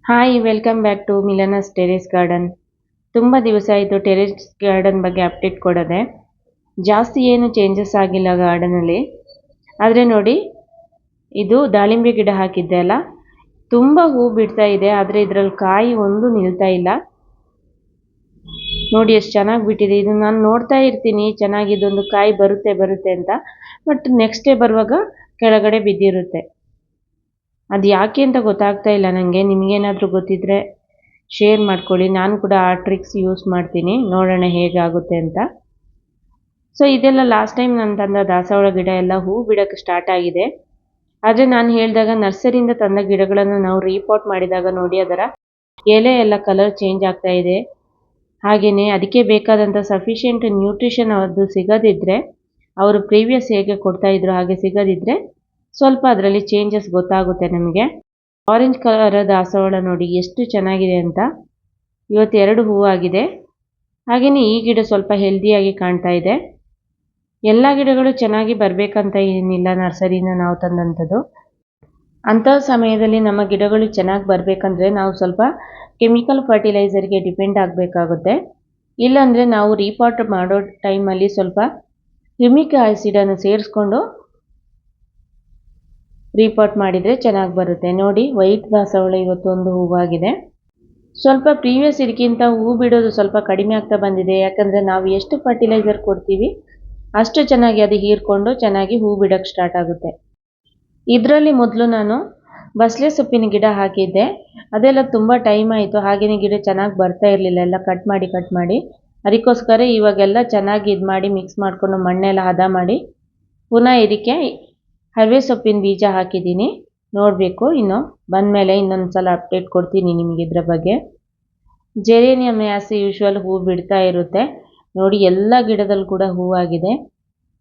Hi welcome back to Milana's terrace garden. ತುಂಬ ದಿವಸ ಆಯಿತು ಟೆರೇಸ್ ಗಾರ್ಡನ್ ಬಗ್ಗೆ ಅಪ್ಡೇಟ್ ಕೊಡೋದೆ. ಜಾಸ್ತಿ ಏನು ಚೇಂಜಸ್ ಆಗಿಲ್ಲ ಗಾರ್ಡನಲ್ಲಿ. ಆದರೆ ನೋಡಿ, ಇದು ದಾಳಿಂಬೆ ಗಿಡ ಹಾಕಿದ್ದೆ ಅಲ್ಲ, ತುಂಬ ಹೂ ಬಿಡ್ತಾ ಇದೆ. ಆದರೆ ಇದರಲ್ಲಿ ಕಾಯಿ ಒಂದು ನಿಲ್ತಾ ಇಲ್ಲ. ನೋಡಿ ಎಷ್ಟು ಚೆನ್ನಾಗಿ ಬಿಟ್ಟಿದೆ. ಇದು ನಾನು ನೋಡ್ತಾ ಇರ್ತೀನಿ ಚೆನ್ನಾಗಿ ಇದೊಂದು ಕಾಯಿ ಬರುತ್ತೆ ಬರುತ್ತೆ ಅಂತ. ಬಟ್ ನೆಕ್ಸ್ಟ್ ಡೇ ಬರುವಾಗ ಕೆಳಗಡೆ ಬಿದ್ದಿರುತ್ತೆ. ಅದು ಯಾಕೆ ಅಂತ ಗೊತ್ತಾಗ್ತಾ ಇಲ್ಲ ನನಗೆ. ನಿಮಗೇನಾದರೂ ಗೊತ್ತಿದ್ದರೆ ಶೇರ್ ಮಾಡ್ಕೊಳ್ಳಿ. ನಾನು ಕೂಡ ಆ ಟ್ರಿಕ್ಸ್ ಯೂಸ್ ಮಾಡ್ತೀನಿ, ನೋಡೋಣ ಹೇಗಾಗುತ್ತೆ ಅಂತ. ಸೊ ಇದೆಲ್ಲ ಲಾಸ್ಟ್ ಟೈಮ್ ನಾನು ತಂದ ದಾಸವಾಳ ಗಿಡ ಎಲ್ಲ ಹೂ ಬಿಡೋಕ್ಕೆ ಸ್ಟಾರ್ಟ್ ಆಗಿದೆ. ಆದರೆ ನಾನು ಹೇಳಿದಾಗ ನರ್ಸರಿಯಿಂದ ತಂದ ಗಿಡಗಳನ್ನು ನಾವು ರೀಪಾಟ್ ಮಾಡಿದಾಗ ನೋಡಿ ಅದರ ಎಲೆ ಎಲ್ಲ ಕಲರ್ ಚೇಂಜ್ ಆಗ್ತಾ ಇದೆ. ಹಾಗೆಯೇ ಅದಕ್ಕೆ ಬೇಕಾದಂಥ ಸಫಿಷಿಯೆಂಟ್ ನ್ಯೂಟ್ರಿಷನ್ ಅದು ಸಿಗದಿದ್ದರೆ, ಅವರು ಪ್ರೀವಿಯಸ್ ಹೇಗೆ ಕೊಡ್ತಾಯಿದ್ರು ಹಾಗೆ ಸಿಗದಿದ್ದರೆ ಸ್ವಲ್ಪ ಅದರಲ್ಲಿ ಚೇಂಜಸ್ ಗೊತ್ತಾಗುತ್ತೆ ನಮಗೆ. ಆರೆಂಜ್ ಕಲರ್ ದಾಸವಾಳ ನೋಡಿ ಎಷ್ಟು ಚೆನ್ನಾಗಿದೆ ಅಂತ. ಇವತ್ತು 2 ಹೂವಾಗಿದೆ. ಹಾಗೆಯೇ ಈ ಗಿಡ ಸ್ವಲ್ಪ ಹೆಲ್ದಿಯಾಗಿ ಕಾಣ್ತಾ ಇದೆ. ಎಲ್ಲ ಗಿಡಗಳು ಚೆನ್ನಾಗಿ ಬರಬೇಕಂತ ಏನಿಲ್ಲ ನರ್ಸರಿಯಿಂದ ನಾವು ತಂದಂಥದ್ದು. ಅಂಥ ಸಮಯದಲ್ಲಿ ನಮ್ಮ ಗಿಡಗಳು ಚೆನ್ನಾಗಿ ಬರಬೇಕಂದ್ರೆ ನಾವು ಸ್ವಲ್ಪ ಕೆಮಿಕಲ್ ಫರ್ಟಿಲೈಸರ್ಗೆ ಡಿಪೆಂಡ್ ಆಗಬೇಕಾಗುತ್ತೆ. ಇಲ್ಲಾಂದರೆ ನಾವು ರೀಪಾಟ್ ಮಾಡೋ ಟೈಮಲ್ಲಿ ಸ್ವಲ್ಪ ಹ್ಯೂಮಿಕ್ ಆ್ಯಸಿಡನ್ನು ಸೇರಿಸ್ಕೊಂಡು ರೀಪಾಟ್ ಮಾಡಿದರೆ ಚೆನ್ನಾಗಿ ಬರುತ್ತೆ. ನೋಡಿ, ವೈಟ್ ದಾಸವಾಳ ಇವತ್ತೊಂದು ಹೂವಾಗಿದೆ. ಸ್ವಲ್ಪ ಪ್ರೀವಿಯಸ್ ಇದಕ್ಕಿಂತ ಹೂ ಬಿಡೋದು ಸ್ವಲ್ಪ ಕಡಿಮೆ ಆಗ್ತಾ ಬಂದಿದೆ. ಯಾಕಂದರೆ ನಾವು ಎಷ್ಟು ಫರ್ಟಿಲೈಸರ್ ಕೊಡ್ತೀವಿ ಅಷ್ಟು ಚೆನ್ನಾಗಿ ಅದು ಹೀರ್ಕೊಂಡು ಚೆನ್ನಾಗಿ ಹೂ ಬಿಡೋಕ್ಕೆ ಸ್ಟಾರ್ಟ್ ಆಗುತ್ತೆ. ಇದರಲ್ಲಿ ಮೊದಲು ನಾನು ಬಸಳೆ ಸೊಪ್ಪಿನ ಗಿಡ ಹಾಕಿದ್ದೆ. ಅದೆಲ್ಲ ತುಂಬ ಟೈಮ್ ಆಯಿತು. ಹಾಗೆಯೇ ಗಿಡ ಚೆನ್ನಾಗಿ ಬರ್ತಾ ಇರಲಿಲ್ಲ, ಎಲ್ಲ ಕಟ್ ಮಾಡಿ. ಅದಕ್ಕೋಸ್ಕರ ಇವಾಗೆಲ್ಲ ಚೆನ್ನಾಗಿ ಇದು ಮಾಡಿ ಮಿಕ್ಸ್ ಮಾಡಿಕೊಂಡು ಮಣ್ಣೆಲ್ಲ ಹದ ಮಾಡಿ ಪುನಃ ಇದಕ್ಕೆ ಹರವೆ ಸೊಪ್ಪಿನ ಬೀಜ ಹಾಕಿದ್ದೀನಿ. ನೋಡಬೇಕು, ಇನ್ನು ಬಂದಮೇಲೆ ಇನ್ನೊಂದು ಸಲ ಅಪ್ಡೇಟ್ ಕೊಡ್ತೀನಿ ನಿಮಗೆ ಇದರ ಬಗ್ಗೆ. ಜೆರೇನಿಯಮ್ ಆ್ಯಸ್ ಯೂಶ್ವಲ್ ಹೂ ಬಿಡ್ತಾ ಇರುತ್ತೆ. ನೋಡಿ, ಎಲ್ಲ ಗಿಡದಲ್ಲಿ ಕೂಡ ಹೂವಾಗಿದೆ.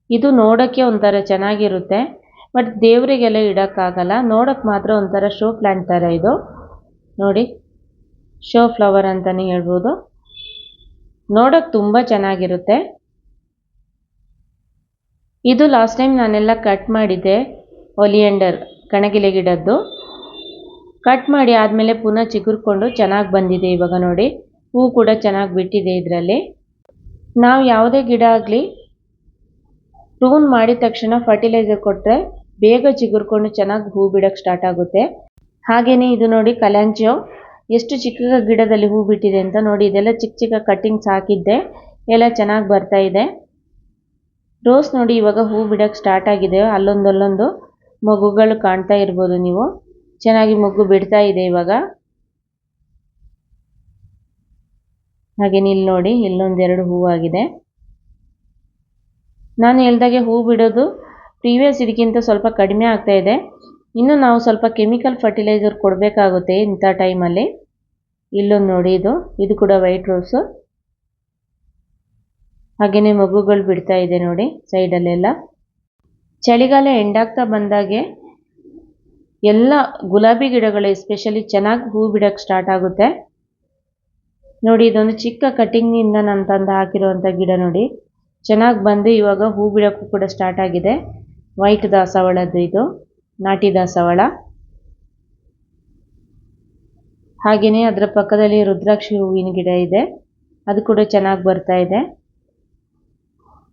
ಇದು ನೋಡೋಕ್ಕೆ ಒಂಥರ ಚೆನ್ನಾಗಿರುತ್ತೆ, ಬಟ್ ದೇವರಿಗೆಲ್ಲ ಇಡೋಕ್ಕಾಗಲ್ಲ. ನೋಡೋಕ್ಕೆ ಮಾತ್ರ ಒಂಥರ ಶೋ ಪ್ಲ್ಯಾಂಟ್ ಥರ ಇದು. ನೋಡಿ, ಶೋ ಫ್ಲವರ್ ಅಂತಲೇ ಹೇಳ್ಬೋದು. ನೋಡೋಕ್ಕೆ ತುಂಬ ಚೆನ್ನಾಗಿರುತ್ತೆ. ಇದು ಲಾಸ್ಟ್ ಟೈಮ್ ನಾನೆಲ್ಲ ಕಟ್ ಮಾಡಿದ್ದೆ, ಒಲಿಯಂಡರ್ ಕಣಗಿಲೆ ಗಿಡದ್ದು. ಕಟ್ ಮಾಡಿ ಆದಮೇಲೆ ಪುನಃ ಚಿಗುರ್ಕೊಂಡು ಚೆನ್ನಾಗಿ ಬಂದಿದೆ. ಇವಾಗ ನೋಡಿ, ಹೂ ಕೂಡ ಚೆನ್ನಾಗಿ ಬಿಟ್ಟಿದೆ. ಇದರಲ್ಲಿ ನಾವು ಯಾವುದೇ ಗಿಡ ಆಗಲಿ ಪ್ರೂನ್ ಮಾಡಿದ ತಕ್ಷಣ ಫರ್ಟಿಲೈಸರ್ ಕೊಟ್ಟರೆ ಬೇಗ ಚಿಗುರ್ಕೊಂಡು ಚೆನ್ನಾಗಿ ಹೂ ಬಿಡೋಕ್ಕೆ ಸ್ಟಾರ್ಟ್ ಆಗುತ್ತೆ. ಹಾಗೆಯೇ ಇದು ನೋಡಿ, ಕಲಾಂಚೋ ಎಷ್ಟು ಚಿಕ್ಕ ಗಿಡದಲ್ಲಿ ಹೂ ಬಿಟ್ಟಿದೆ ಅಂತ ನೋಡಿ. ಇದೆಲ್ಲ ಚಿಕ್ಕ ಚಿಕ್ಕ ಕಟ್ಟಿಂಗ್ಸ್ ಹಾಕಿದ್ದೆ, ಎಲ್ಲ ಚೆನ್ನಾಗಿ ಬರ್ತಾ ಇದೆ. ರೋಸ್ ನೋಡಿ, ಇವಾಗ ಹೂ ಬಿಡೋಕ್ಕೆ ಸ್ಟಾರ್ಟ್ ಆಗಿದೆ. ಅಲ್ಲೊಂದು ಮಗುಗಳು ಕಾಣ್ತಾ ಇರ್ಬೋದು ನೀವು. ಚೆನ್ನಾಗಿ ಮೊಗ್ಗು ಬಿಡ್ತಾ ಇದೆ ಇವಾಗ. ಹಾಗೆಯೇ ಇಲ್ಲಿ ನೋಡಿ, ಇಲ್ಲೊಂದೆರಡು ಹೂವಾಗಿದೆ. ನಾನು ಹೇಳ್ದಾಗೆ ಹೂ ಬಿಡೋದು ಪ್ರೀವಿಯಸ್ ಇದಕ್ಕಿಂತ ಸ್ವಲ್ಪ ಕಡಿಮೆ ಆಗ್ತಾ ಇದೆ. ಇನ್ನು ನಾವು ಸ್ವಲ್ಪ ಕೆಮಿಕಲ್ ಫರ್ಟಿಲೈಸರ್ ಕೊಡಬೇಕಾಗುತ್ತೆ ಇಂಥ ಟೈಮಲ್ಲಿ. ಇಲ್ಲೊಂದು ನೋಡಿ, ಇದು ಕೂಡ ವೈಟ್ ರೋಸು. ಹಾಗೆಯೇ ಮಗುಗಳು ಬಿಡ್ತಾ ಇದೆ ನೋಡಿ ಸೈಡಲ್ಲೆಲ್ಲ. ಚಳಿಗಾಲ ಎಂಡಾಗ್ತಾ ಬಂದಾಗೆ ಎಲ್ಲ ಗುಲಾಬಿ ಗಿಡಗಳು ಎಸ್ಪೆಷಲಿ ಚೆನ್ನಾಗಿ ಹೂ ಬಿಡೋಕ್ಕೆ ಸ್ಟಾರ್ಟ್ ಆಗುತ್ತೆ. ನೋಡಿ, ಇದೊಂದು ಚಿಕ್ಕ ಕಟ್ಟಿಂಗ್ನಿಂದ ನಾನು ತಂದು ಹಾಕಿರುವಂಥ ಗಿಡ ನೋಡಿ, ಚೆನ್ನಾಗಿ ಬಂದು ಇವಾಗ ಹೂ ಬಿಡೋಕ್ಕೂ ಕೂಡ ಸ್ಟಾರ್ಟ್ ಆಗಿದೆ. ವೈಟ್ ದಾಸವಾಳದ್ದು ಇದು, ನಾಟಿ ದಾಸವಾಳ. ಹಾಗೆಯೇ ಅದರ ಪಕ್ಕದಲ್ಲಿ ರುದ್ರಾಕ್ಷಿ ಹೂವಿನ ಗಿಡ ಇದೆ, ಅದು ಕೂಡ ಚೆನ್ನಾಗಿ ಬರ್ತಾ ಇದೆ.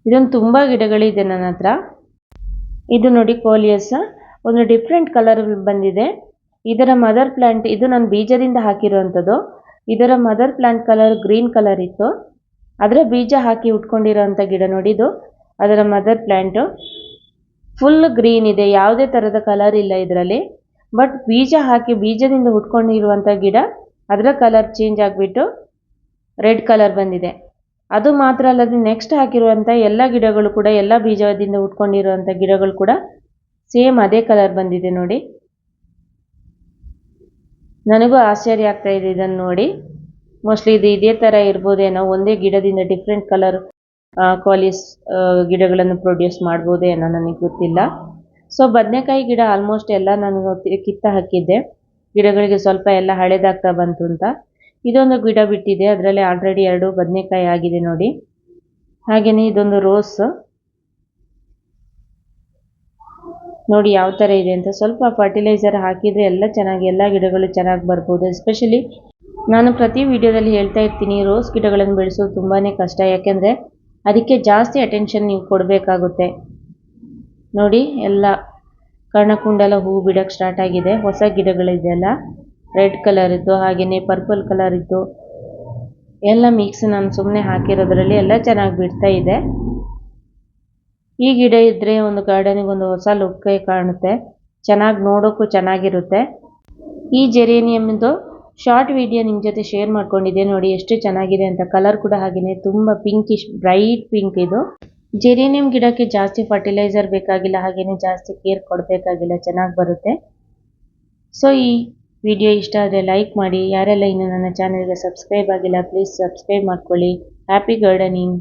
ಇದೊಂದು ತುಂಬ ಗಿಡಗಳಿದೆ ನನ್ನ ಹತ್ರ. ಇದು ನೋಡಿ, ಕೋಲಿಯಸ್, ಒಂದು ಡಿಫ್ರೆಂಟ್ ಕಲರ್ ಬಂದಿದೆ. ಇದರ ಮದರ್ ಪ್ಲ್ಯಾಂಟ್, ಇದು ನಾನು ಬೀಜದಿಂದ ಹಾಕಿರುವಂಥದ್ದು. ಇದರ mother plant colour green colour ಇತ್ತು. ಅದರ ಬೀಜ ಹಾಕಿ ಉಟ್ಕೊಂಡಿರೋಂಥ ಗಿಡ ನೋಡಿ, ಇದು ಅದರ ಮದರ್ ಪ್ಲ್ಯಾಂಟು. ಫುಲ್ ಗ್ರೀನ್ ಇದೆ, ಯಾವುದೇ ಥರದ ಕಲರ್ ಇಲ್ಲ ಇದರಲ್ಲಿ. ಬಟ್ ಬೀಜ ಹಾಕಿ ಬೀಜದಿಂದ ಹುಟ್ಕೊಂಡಿರುವಂಥ ಗಿಡ, ಅದರ ಕಲರ್ ಚೇಂಜ್ ಆಗಿಬಿಟ್ಟು ರೆಡ್ ಕಲರ್ ಬಂದಿದೆ. ಅದು ಮಾತ್ರ ಅಲ್ಲದೆ ನೆಕ್ಸ್ಟ್ ಹಾಕಿರುವಂಥ ಎಲ್ಲ ಗಿಡಗಳು ಕೂಡ, ಎಲ್ಲ ಬೀಜದಿಂದ ಹುಟ್ಕೊಂಡಿರುವಂಥ ಗಿಡಗಳು ಕೂಡ ಸೇಮ್ ಅದೇ ಕಲರ್ ಬಂದಿದೆ ನೋಡಿ. ನನಗೂ ಆಶ್ಚರ್ಯ ಆಗ್ತಾ ಇದೆ ಇದನ್ನು ನೋಡಿ. ಮೋಸ್ಟ್ಲಿ ಇದು ಇದೇ ಥರ ಇರ್ಬೋದೇನೋ, ಒಂದೇ ಗಿಡದಿಂದ ಡಿಫ್ರೆಂಟ್ ಕಲರ್ ಕಾಲಿಸ್ ಗಿಡಗಳನ್ನು ಪ್ರೊಡ್ಯೂಸ್ ಮಾಡ್ಬೋದೇನೋ, ನನಗೆ ಗೊತ್ತಿಲ್ಲ. ಸೊ ಬದನೆಕಾಯಿ ಗಿಡ ಆಲ್ಮೋಸ್ಟ್ ಎಲ್ಲ ನಾನು ಕಿತ್ತ ಹಾಕಿದ್ದೆ, ಗಿಡಗಳಿಗೆ ಸ್ವಲ್ಪ ಎಲ್ಲ ಹಳೇದಾಗ್ತಾ ಬಂತು ಅಂತ. ಇದೊಂದು ಗಿಡ ಬಿಟ್ಟಿದೆ, ಅದರಲ್ಲಿ ಆಲ್ರೆಡಿ 2 ಬದನೆಕಾಯಿ ಆಗಿದೆ ನೋಡಿ. ಹಾಗೆಯೇ ಇದೊಂದು ರೋಸ್ ನೋಡಿ ಯಾವ ಥರ ಇದೆ ಅಂತ. ಸ್ವಲ್ಪ ಫರ್ಟಿಲೈಸರ್ ಹಾಕಿದರೆ ಎಲ್ಲ ಗಿಡಗಳು ಚೆನ್ನಾಗಿ ಬರ್ಬೋದು. ಎಸ್ಪೆಷಲಿ ನಾನು ಪ್ರತಿ ವಿಡಿಯೋದಲ್ಲಿ ಹೇಳ್ತಾ ಇರ್ತೀನಿ, ರೋಸ್ ಗಿಡಗಳನ್ನು ಬೆಳೆಸೋದು ತುಂಬಾ ಕಷ್ಟ. ಯಾಕೆಂದರೆ ಅದಕ್ಕೆ ಜಾಸ್ತಿ ಅಟೆನ್ಷನ್ ನೀವು ಕೊಡಬೇಕಾಗುತ್ತೆ. ನೋಡಿ ಎಲ್ಲ ಕರ್ಣಕುಂಡಲ ಹೂ ಬಿಡೋಕ್ಕೆ ಸ್ಟಾರ್ಟ್ ಆಗಿದೆ. ಹೊಸ ಗಿಡಗಳಿದೆಲ್ಲ ರೆಡ್ ಕಲರ್ ಇತ್ತು, ಹಾಗೆಯೇ ಪರ್ಪಲ್ ಕಲರ್ ಇತ್ತು, ಎಲ್ಲ ಮಿಕ್ಸ್ ನಾನು ಸುಮ್ಮನೆ ಹಾಕಿರೋದ್ರಲ್ಲಿ ಎಲ್ಲ ಚೆನ್ನಾಗಿ ಬಿಡ್ತಾ ಇದೆ. ಈ ಗಿಡ ಇದ್ದರೆ ಒಂದು ಗಾರ್ಡನಿಗೆ ಒಂದು ಹೊಸ ಲುಕ್ ಕಾಣುತ್ತೆ, ಚೆನ್ನಾಗಿ ನೋಡೋಕ್ಕೂ ಚೆನ್ನಾಗಿರುತ್ತೆ. ಈ ಜೆರೇನಿಯಮ್ದು ಶಾರ್ಟ್ ವಿಡಿಯೋ ನಿಮ್ಮ ಜೊತೆ ಶೇರ್ ಮಾಡ್ಕೊಂಡಿದ್ದೆ. ನೋಡಿ ಎಷ್ಟು ಚೆನ್ನಾಗಿದೆ ಅಂತ. ಕಲರ್ ಕೂಡ ಹಾಗೆಯೇ ತುಂಬ ಪಿಂಕಿಶ್ ಬ್ರೈಟ್ ಪಿಂಕ್ ಇದು. ಜೆರೇನಿಯಂ ಗಿಡಕ್ಕೆ ಜಾಸ್ತಿ ಫರ್ಟಿಲೈಸರ್ ಬೇಕಾಗಿಲ್ಲ, ಹಾಗೆಯೇ ಜಾಸ್ತಿ ಕೇರ್ ಕೊಡಬೇಕಾಗಿಲ್ಲ, ಚೆನ್ನಾಗಿ ಬರುತ್ತೆ. ಸೊ ಈ ವಿಡಿಯೋ ಇಷ್ಟ ಆದರೆ ಲೈಕ್ ಮಾಡಿ. ಯಾರೆಲ್ಲ ಇನ್ನೂ ನನ್ನ ಚಾನಲ್ಗೆ ಸಬ್ಸ್ಕ್ರೈಬ್ ಆಗಿಲ್ಲ ಪ್ಲೀಸ್ ಸಬ್ಸ್ಕ್ರೈಬ್ ಮಾಡ್ಕೊಳ್ಳಿ. Happy gardening.